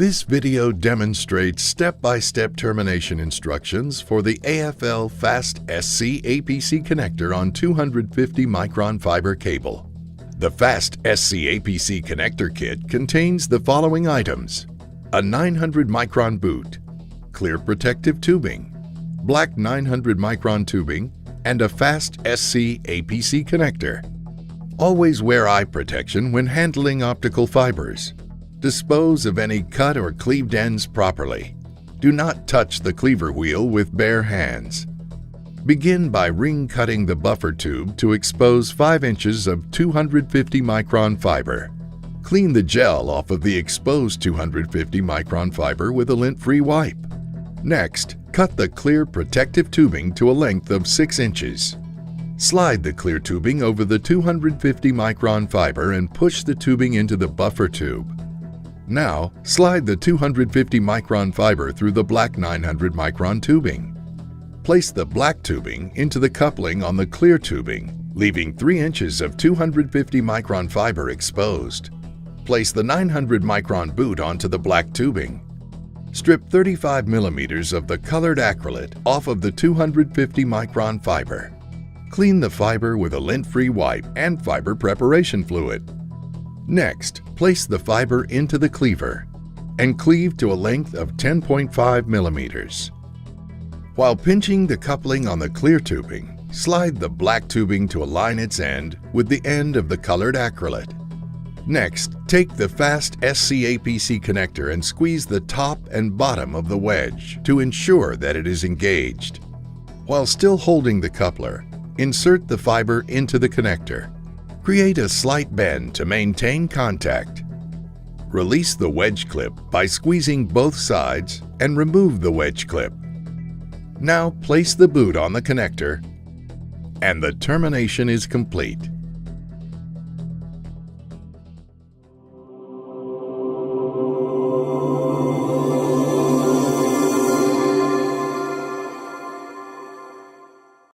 This video demonstrates step-by-step termination instructions for the AFL Fast SC APC connector on 250 micron fiber cable. The Fast SC APC connector kit contains the following items: a 900 micron boot, clear protective tubing, black 900 micron tubing, and a Fast SC APC connector. Always wear eye protection when handling optical fibers. Dispose of any cut or cleaved ends properly. Do not touch the cleaver wheel with bare hands. Begin by ring cutting the buffer tube to expose 5 inches of 250 micron fiber. Clean the gel off of the exposed 250 micron fiber with a lint-free wipe. Next, cut the clear protective tubing to a length of 6 inches. Slide the clear tubing over the 250 micron fiber and push the tubing into the buffer tube. Now, slide the 250 micron fiber through the black 900 micron tubing. Place the black tubing into the coupling on the clear tubing, leaving 3 inches of 250 micron fiber exposed. Place the 900 micron boot onto the black tubing. Strip 35 millimeters of the colored acrylate off of the 250 micron fiber. Clean the fiber with a lint-free wipe and fiber preparation fluid. Next, place the fiber into the cleaver and cleave to a length of 10.5 millimeters. While pinching the coupling on the clear tubing, slide the black tubing to align its end with the end of the colored acrylate. Next, take the Fast SC APC connector and squeeze the top and bottom of the wedge to ensure that it is engaged. While still holding the coupler, insert the fiber into the connector. Create a slight bend to maintain contact. Release the wedge clip by squeezing both sides and remove the wedge clip. Now place the boot on the connector and the termination is complete.